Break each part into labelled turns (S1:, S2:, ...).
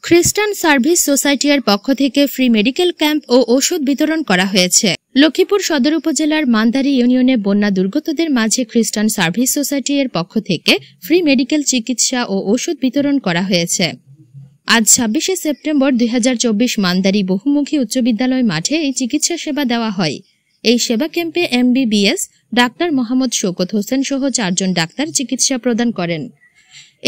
S1: খ্রিস্টান সার্ভিস সোসাইটির পক্ষ থেকে ফ্রি মেডিকেল ক্যাম্প ও ওষুধ বিতরণ করা হয়েছে। লক্ষ্মীপুর সদর উপজেলার মান্দারি ইউনিয়নে বন্যা দুর্গতদের মাঝে খ্রিস্টান সার্ভিস সোসাইটির পক্ষ থেকে ফ্রি মেডিকেল চিকিৎসা ও ওষুধ বিতরণ করা হয়েছে। আজ ২৬শে সেপ্টেম্বর ২০২৪ মান্দারি বহুমুখী উচ্চ বিদ্যালয় মাঠে এই চিকিৎসা সেবা দেওয়া হয়। এই সেবা ক্যাম্পে MBBS ডাক্তার মোহাম্মদ শওকত হোসেন সহ ৪ জন ডাক্তার চিকিৎসা প্রদান করেন।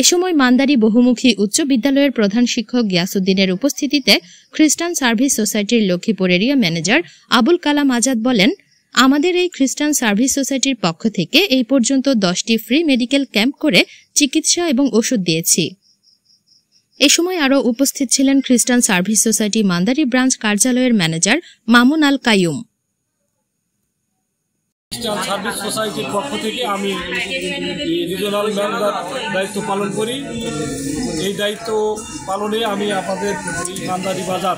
S1: এ সময় মান্দারি বহুমুখী উচ্চ বিদ্যালয়ের প্রধান শিক্ষক গিয়াসউদ্দিনের উপস্থিতিতে খ্রিস্টান সার্ভিস সোসাইটির লক্ষ্মীপুর এরিয়া ম্যানেজার আবুল কালাম আজাদ বলেন, আমাদের এই খ্রিস্টান সার্ভিস সোসাইটির পক্ষ থেকে এই পর্যন্ত 10টি ফ্রি মেডিকেল ক্যাম্প করে চিকিৎসা এবং ওষুধ দিয়েছি। এ সময় আরও উপস্থিত ছিলেন খ্রিস্টান সার্ভিস সোসাইটি মান্দারি ব্রাঞ্চ কার্যালয়ের ম্যানেজার মামুন আল কাইয়ুম।
S2: খ্রিস্টান সার্ভিস সোসাইটির পক্ষ থেকে আমি রিজনাল ম্যানেজার দায়িত্ব পালন করি। এই দায়িত্ব পালনে আমি আপনাদের মান্দারি বাজার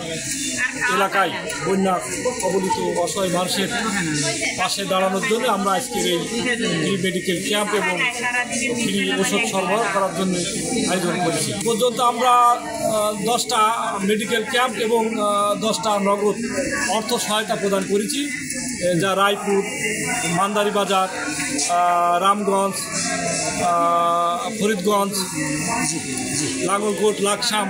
S2: এলাকায় বন্যা কবলিত অসহায় মানুষের পাশে দাঁড়ানোর জন্য আমরা আজকের এই ফ্রি মেডিকেল ক্যাম্প এবং ফ্রি ওষুধ সরবরাহ করার জন্য আয়োজন করেছি। পর্যন্ত আমরা 10টা মেডিকেল ক্যাম্প এবং 10টা নগদ অর্থ সহায়তা প্রদান করেছি, যা রায়পুর, মান্দারি বাজার, রামগঞ্জ, ফরিদগঞ্জ, লাঙ্গলকোট, লাকসাম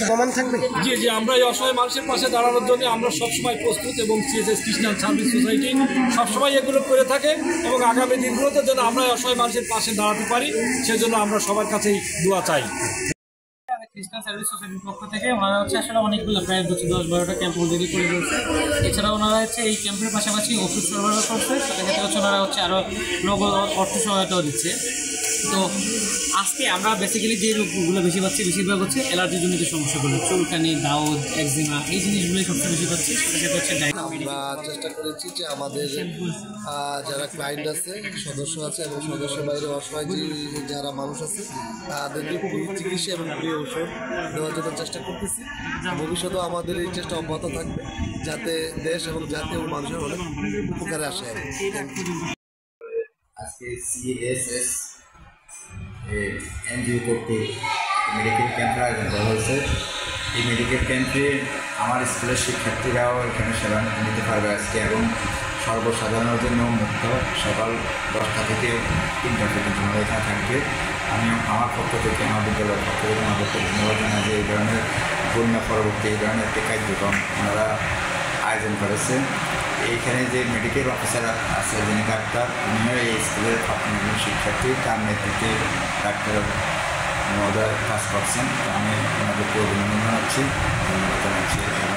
S2: সমান থাকবে। জি আমরা এই অসহায় মানুষের পাশে দাঁড়ানোর জন্য আমরা সবসময় প্রস্তুত এবং CSS খ্রিস্টান সার্ভিস সোসাইটি সবসময় এগুলো করে থাকে এবং আগামী দিনগুলোতে যেন আমরা অসহায় মানুষের পাশে দাঁড়াতে পারি সেজন্য আমরা সবার কাছেই দোয়া চাই।
S3: খ্রিস্টান সার্ভিস সোসাইটির পক্ষ থেকে ওনারা আসলে অনেকগুলো প্রায় 10-12টা ক্যাম্প অলরেডি করে দিয়েছে। এছাড়া ওনারা এই ক্যাম্পের পাশাপাশি ওষুধ সরবরাহ করছে, সাথে সাথে ওনারা আরও নগদ অর্থ সহায়তাও দিচ্ছে। তো আজকে আমরা বেসিক্যালি যে রোগগুলো বেশি পাচ্ছি বেশিরভাগ হচ্ছে অ্যালার্জির জনিত সমস্যাগুলো, চুলকানি, দাউদ, একজিমা, এই জিনিসগুলোই সবচেয়ে বেশি পাচ্ছি। সাথে সাথে হচ্ছে
S4: আমরা চেষ্টা করেছি যে আমাদের যারা ক্লায়েন্ট আছে, সদস্য আছে এবং সদস্যের বাইরে অসহায় যারা মানুষ আছে তাদেরকে ফ্রি চিকিৎসা এবং ফ্রি ঔষধ দেওয়ার জন্য চেষ্টা করতেছি। ভবিষ্যতেও আমাদের এই চেষ্টা অব্যাহত থাকবে যাতে দেশ এবং জাতি এবং মানুষের অনেক উপকারে আসে।
S5: আজকে CSS NGO কর্তৃক মেডিকেল ক্যাম্পের আয়োজন করা হয়েছে। এই মেডিকেল ক্যাম্পে আমার স্কুলের শিক্ষার্থীরাও এখানে সেবা নিতে পারবে আজকে এবং সর্বসাধারণের জন্য মুক্ত, সকাল 10টা থেকে 3টা পর্যন্ত এখানে থাকবে। আমি আমার পক্ষ থেকে, আমার বিদ্যালয়ের পক্ষ থেকে আমাদেরকে ধন্যবাদ জানাই যে এই ধরনের বন্যা পরবর্তী এই ধরনের একটি কার্যক্রম ওনারা আয়োজন করেছে। এইখানে যে মেডিকেল অফিসার আছে যিনি ডাক্তার, উনিও এই স্কুলের শিক্ষার্থী, তার নেতৃত্বে ডাক্তার মহোদয় কাজ করছেন। আমি ওনাদেরকে অভিনন্দন জানাচ্ছি, ধন্যবাদ জানাচ্ছি এবং